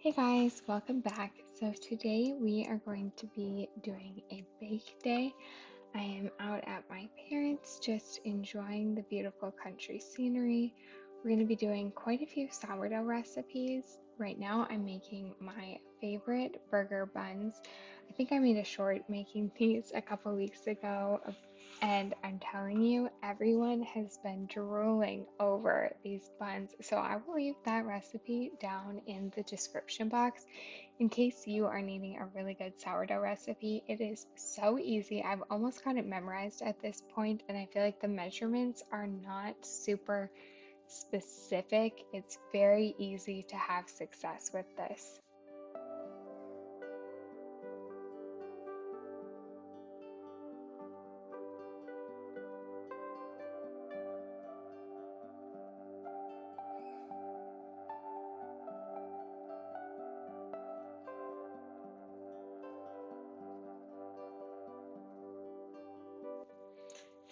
Hey guys, welcome back. So today we are going to be doing a bake day. I am out at my parents' just enjoying the beautiful country scenery. We're going to be doing quite a few sourdough recipes. Right now I'm making my favorite burger buns. I think I made a short making these a couple weeks ago, and I'm telling you, everyone has been drooling over these buns. So I will leave that recipe down in the description box in case you are needing a really good sourdough recipe. It is so easy. I've almost got it memorized at this point, and I feel like the measurements are not super specific. It's very easy to have success with this.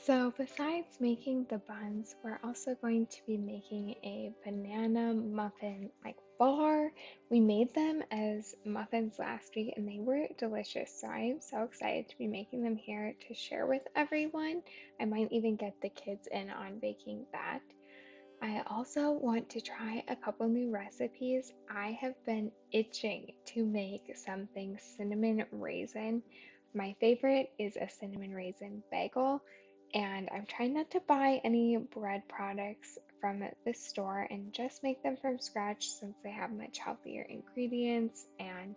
So besides making the buns, we're also going to be making a banana muffin like bar. We made them as muffins last week and they were delicious. So I am so excited to be making them here to share with everyone. I might even get the kids in on baking that. I also want to try a couple new recipes. I have been itching to make something cinnamon raisin. My favorite is a cinnamon raisin bagel, and I'm trying not to buy any bread products from the store and just make them from scratch since they have much healthier ingredients. And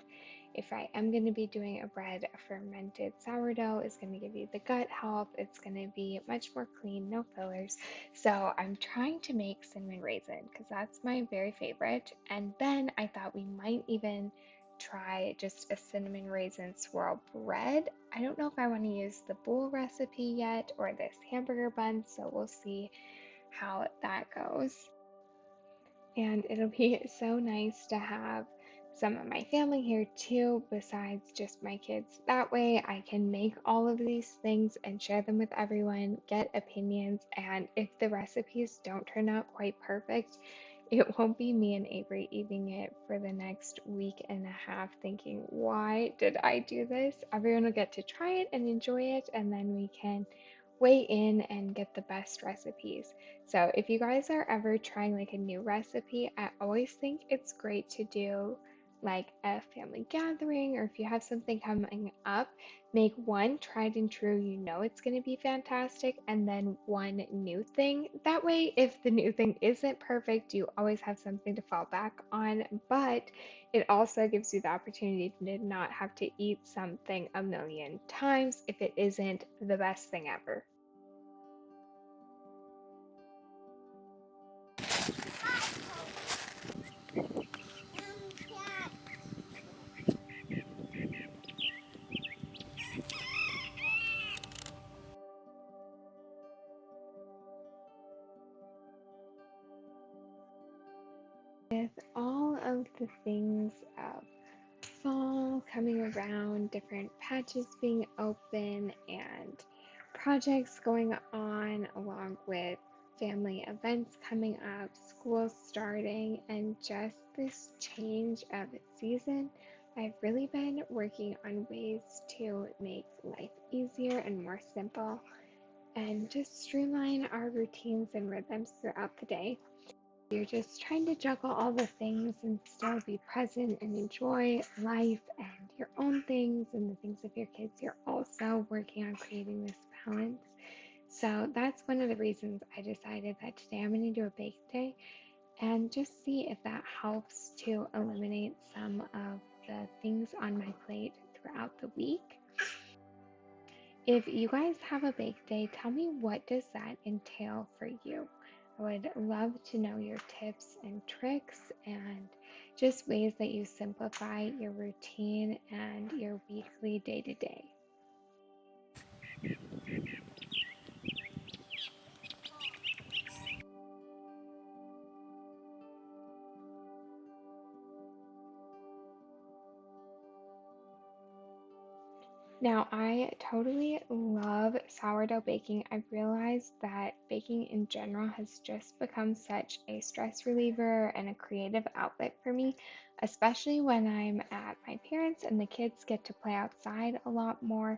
if I am going to be doing a bread, a fermented sourdough is going to give you the gut health. It's going to be much more clean, no fillers. So I'm trying to make cinnamon raisin because that's my very favorite. And then I thought we might even try just a cinnamon raisin swirl bread. I don't know if I want to use the bowl recipe yet or this hamburger bun, so we'll see how that goes. And it'll be so nice to have some of my family here too, besides just my kids. That way, I can make all of these things and share them with everyone, get opinions, and if the recipes don't turn out quite perfect, it won't be me and Avery eating it for the next week and a half thinking, why did I do this? Everyone will get to try it and enjoy it, and then we can weigh in and get the best recipes. So if you guys are ever trying like a new recipe, I always think it's great to do like a family gathering, or if you have something coming up, make one tried and true, you know it's going to be fantastic, and then one new thing. That way, if the new thing isn't perfect, you always have something to fall back on, but it also gives you the opportunity to not have to eat something a million times if it isn't the best thing ever. With all of the things of fall coming around, different patches being open, and projects going on, along with family events coming up, school starting, and just this change of season, I've really been working on ways to make life easier and more simple and just streamline our routines and rhythms throughout the day. You're just trying to juggle all the things and still be present and enjoy life and your own things and the things of your kids. You're also working on creating this balance. So that's one of the reasons I decided that today I'm going to do a bake day and just see if that helps to eliminate some of the things on my plate throughout the week. If you guys have a bake day, tell me, what does that entail for you? I would love to know your tips and tricks and just ways that you simplify your routine and your weekly day to day. Now, I totally love sourdough baking. I've realized that baking in general has just become such a stress reliever and a creative outlet for me, especially when I'm at my parents' and the kids get to play outside a lot more,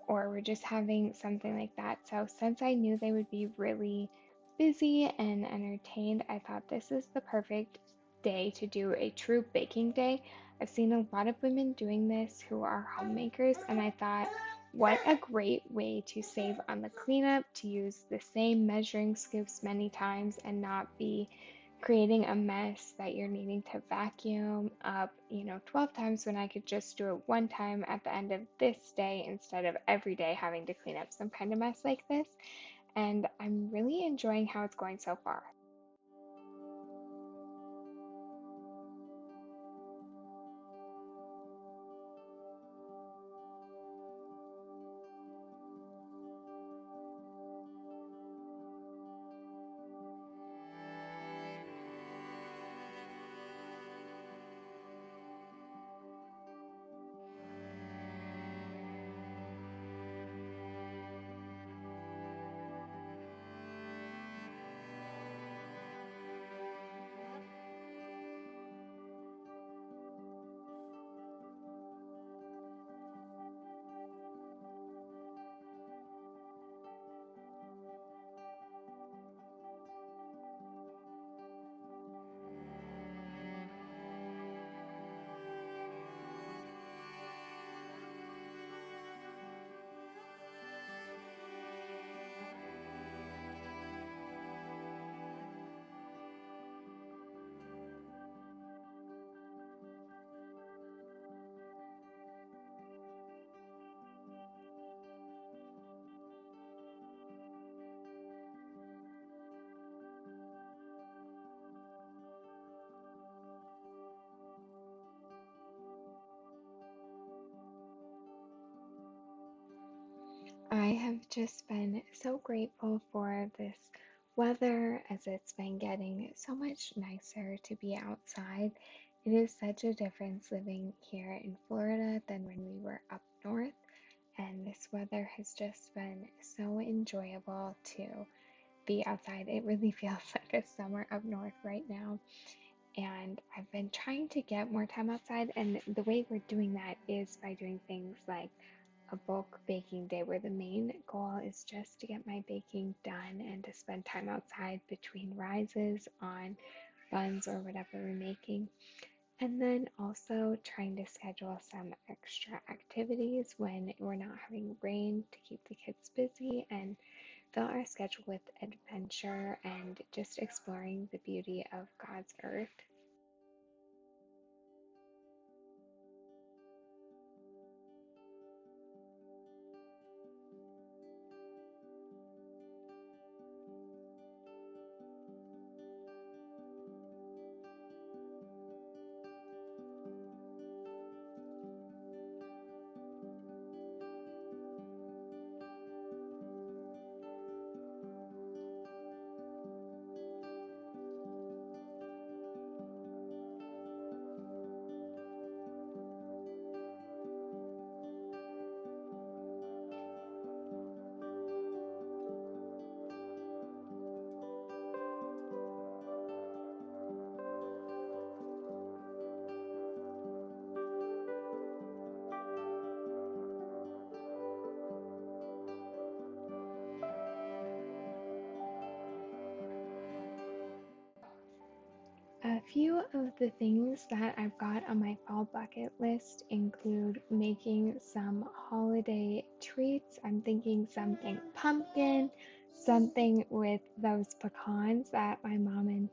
or we're just having something like that. So, since I knew they would be really busy and entertained, I thought this is the perfect day to do a true baking day. I've seen a lot of women doing this who are homemakers, and I thought, what a great way to save on the cleanup, to use the same measuring scoops many times and not be creating a mess that you're needing to vacuum up, 12 times when I could just do it one time at the end of this day instead of every day having to clean up some kind of mess like this. And I'm really enjoying how it's going so far. I have just been so grateful for this weather as it's been getting so much nicer to be outside. It is such a difference living here in Florida than when we were up north, and this weather has just been so enjoyable to be outside. It really feels like a summer up north right now, and I've been trying to get more time outside, and the way we're doing that is by doing things like a bulk baking day where the main goal is just to get my baking done and to spend time outside between rises on buns or whatever we're making. And then also trying to schedule some extra activities when we're not having rain to keep the kids busy and fill our schedule with adventure and just exploring the beauty of God's earth. A few of the things that I've got on my fall bucket list include making some holiday treats. I'm thinking something pumpkin, something with those pecans that my mom and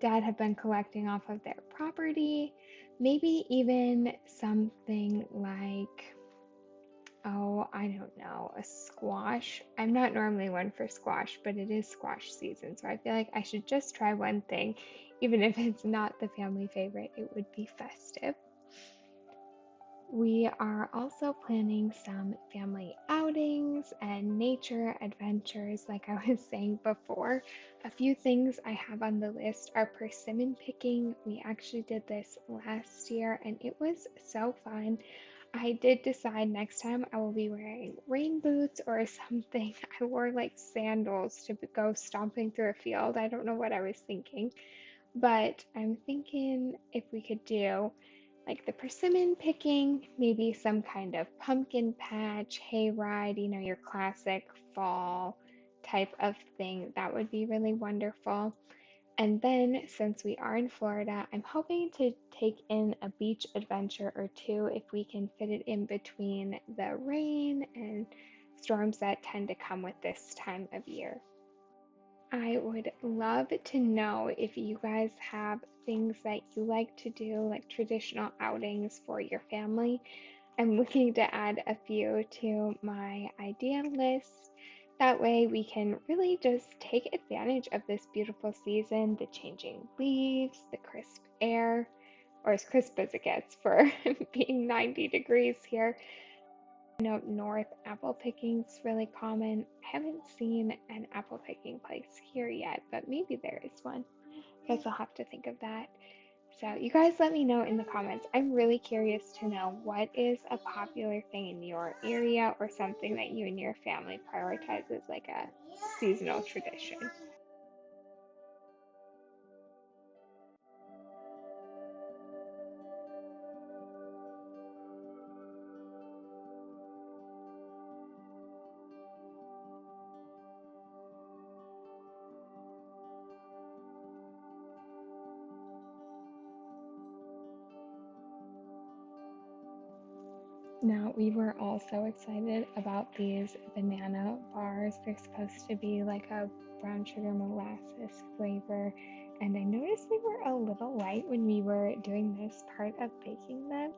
dad have been collecting off of their property. Maybe even something like, oh, I don't know, a squash. I'm not normally one for squash, but it is squash season, so I feel like I should just try one thing. Even if it's not the family favorite, it would be festive. We are also planning some family outings and nature adventures, like I was saying before. A few things I have on the list are persimmon picking. We actually did this last year and it was so fun. I did decide next time I will be wearing rain boots or something. I wore like sandals to go stomping through a field. I don't know what I was thinking, but I'm thinking if we could do like the persimmon picking, maybe some kind of pumpkin patch, hayride, your classic fall type of thing. That would be really wonderful. And then, since we are in Florida, I'm hoping to take in a beach adventure or two if we can fit it in between the rain and storms that tend to come with this time of year. I would love to know if you guys have things that you like to do, like traditional outings for your family. I'm looking to add a few to my idea list. That way, we can really just take advantage of this beautiful season, the changing leaves, the crisp air, or as crisp as it gets for being 90 degrees here. I know north apple picking is really common. I haven't seen an apple picking place here yet, but maybe there is one. Guess I'll have to think of that. So, you guys let me know in the comments. I'm really curious to know what is a popular thing in your area or something that you and your family prioritize as like a seasonal tradition. Now, we were also excited about these banana bars. They're supposed to be like a brown sugar molasses flavor, and I noticed they were a little light when we were doing this part of baking them,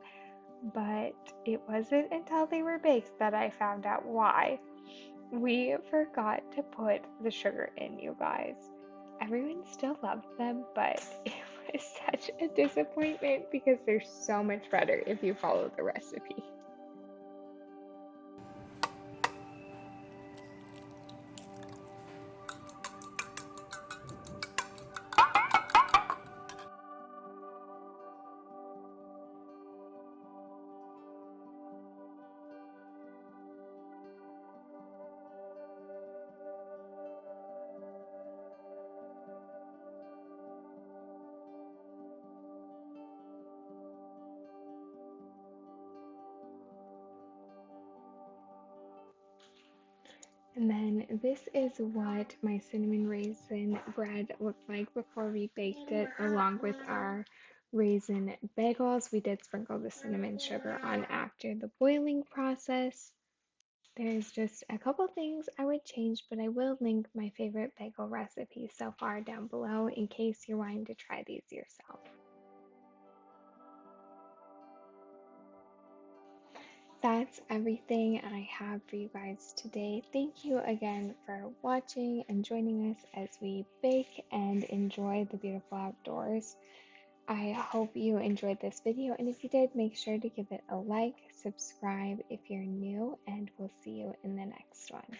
but it wasn't until they were baked that I found out why. We forgot to put the sugar in, you guys. Everyone still loved them, but it was such a disappointment because they're so much better if you follow the recipe. And then this is what my cinnamon raisin bread looked like before we baked it, along with our raisin bagels. We did sprinkle the cinnamon sugar on after the boiling process. There's just a couple things I would change, but I will link my favorite bagel recipes so far down below in case you're wanting to try these yourself. That's everything I have for you guys today. Thank you again for watching and joining us as we bake and enjoy the beautiful outdoors. I hope you enjoyed this video, and if you did, make sure to give it a like, subscribe if you're new, and we'll see you in the next one.